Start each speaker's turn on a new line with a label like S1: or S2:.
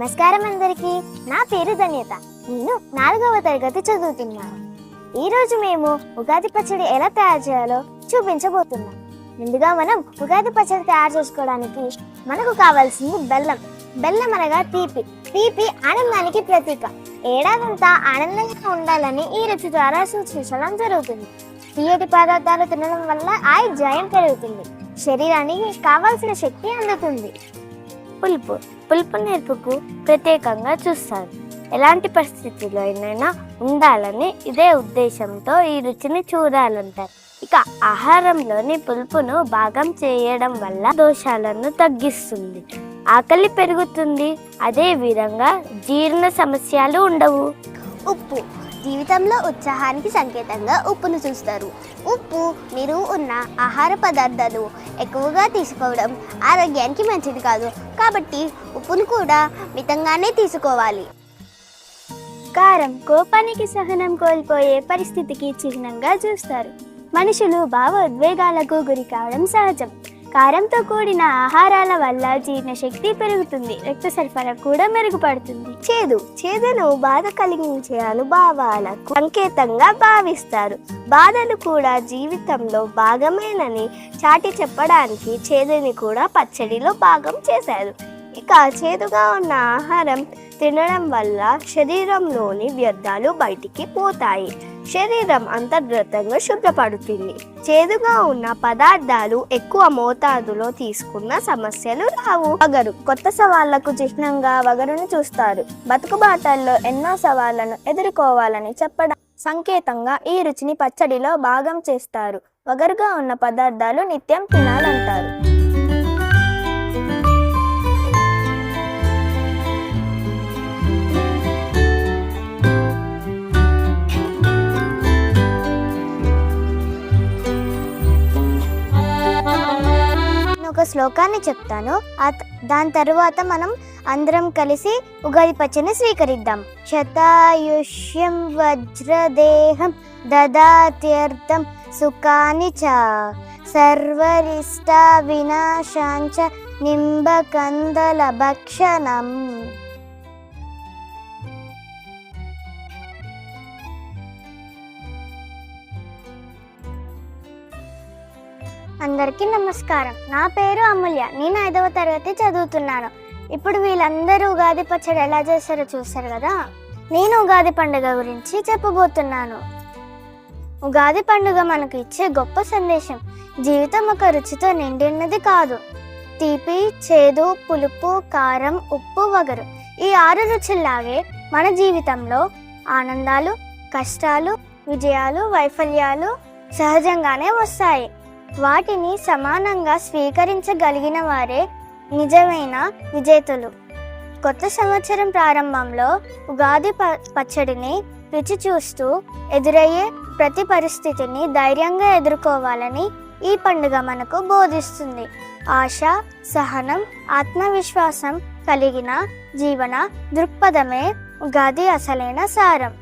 S1: నమస్కారం అందరికీ. నా పేరు ధన్యత. నేను 4వ తరగతి చదువుతున్నాను. ఈరోజు మేము ఉగాది పచ్చడి ఎలా తయారు చేయాలో చూపించబోతున్నాం. ముందుగా మనం ఉగాది పచ్చడి తయారు చేసుకోవడానికి మనకు కావాల్సింది బెల్లం. బెల్లం అనగా తీపి. తీపి ఆనందానికి ప్రతీక. ఏడాదంతా ఆనందంగా ఉండాలని ఈ రుచి ద్వారా సూచించడం జరుగుతుంది. తీయటి పదార్థాలు తినడం వల్ల ఆయుర్దాయం పెరుగుతుంది, శరీరానికి కావాల్సిన శక్తి అందుతుంది. పులుపు. పులుపు నేర్పుకు ప్రత్యేకంగా చూస్తారు. ఎలాంటి పరిస్థితుల్లో అయినా ఉండాలని ఇదే ఉద్దేశంతో ఈ రుచిని చూడాలంటారు. ఇక ఆహారంలోని పులుపును భాగం చేయడం వల్ల దోషాలను తగ్గిస్తుంది, ఆకలి పెరుగుతుంది, అదే విధంగా జీర్ణ సమస్యలు ఉండవు.
S2: ఉప్పు. జీవితంలో ఉత్సాహానికి సంకేతంగా ఉప్పును చూస్తారు. ఉప్పు నీరు ఉన్న ఆహార పదార్థాలు ఎక్కువగా తీసుకోవడం ఆరోగ్యానికి మంచిది కాదు, కాబట్టి ఉప్పును కూడా మితంగానే తీసుకోవాలి.
S1: కారం. కోపానికి సహనం కోల్పోయే పరిస్థితికి చిహ్నంగా చూస్తారు. మనుషులు భావోద్వేగాలకు గురి కావడం సహజం. కారంతో కూడిన ఆహారాల వల్ల జీర్ణశక్తి పెరుగుతుంది, రక్త సరఫరా కూడా మెరుగుపడుతుంది.
S2: చేదు. చేదును బాధ కలిగించే అనుభవాలకు సంకేతంగా భావిస్తారు. బాధలు కూడా జీవితంలో భాగమేనని చాటి చెప్పడానికి చేదుని కూడా పచ్చడిలో భాగం చేశారు. ఇక చేదుగా ఉన్న ఆహారం తినడం వల్ల శరీరంలోని వ్యర్థాలు బయటికి పోతాయి, శరీరం అంతర్గతంగా శుభ్రపడుతుంది. చేదుగా ఉన్న పదార్థాలు ఎక్కువ మోతాదులో తీసుకున్న సమస్యలు రావు. వగరు. కొత్త సవాళ్లకు చిహ్నంగా వగరును చూస్తారు. బతుకుబాటల్లో ఎన్నో సవాళ్లను ఎదుర్కోవాలని చెప్పడం సంకేతంగా ఈ రుచిని పచ్చడిలో భాగం చేస్తారు. వగరుగా ఉన్న పదార్థాలు నిత్యం తినాలంటారు.
S1: ఒక శ్లోకాన్ని చెప్తాను, దాని తరువాత మనం అందరం కలిసి ఉగాది పచ్చడిని స్వీకరిద్దాం. శతాయుష్యం వజ్రదేహం దదాత్యర్థం సుఖాని చ సర్వరిష్ట వినాశాంచ నింబకందల భక్షణం. అందరికీ నమస్కారం. నా పేరు అమూల్య. నేను 5వ తరగతి చదువుతున్నాను. ఇప్పుడు వీళ్ళందరూ ఉగాది పచ్చడి ఎలా చేస్తారో చూస్తారు కదా. నేను ఉగాది పండుగ గురించి చెప్పబోతున్నాను. ఉగాది పండుగ మనకు ఇచ్చే గొప్ప సందేశం. జీవితం ఒక రుచితో నిండినది కాదు. తీపి, చేదు, పులుపు, కారం, ఉప్పు, వగరు ఈ 6 రుచుల్లాగే మన జీవితంలో ఆనందాలు, కష్టాలు, విజయాలు, వైఫల్యాలు సహజంగానే వస్తాయి. వాటిని సమానంగా స్వీకరించగలిగిన వారే నిజమైన విజేతలు. కొత్త సంవత్సరం ప్రారంభంలో ఉగాది పచ్చడిని రుచి చూస్తూ ఎదురయ్యే ప్రతి పరిస్థితిని ధైర్యంగా ఎదుర్కోవాలని ఈ పండుగ మనకు బోధిస్తుంది. ఆశ, సహనం, ఆత్మవిశ్వాసం కలిగిన జీవన దృక్పథమే ఉగాది అసలైన సారం.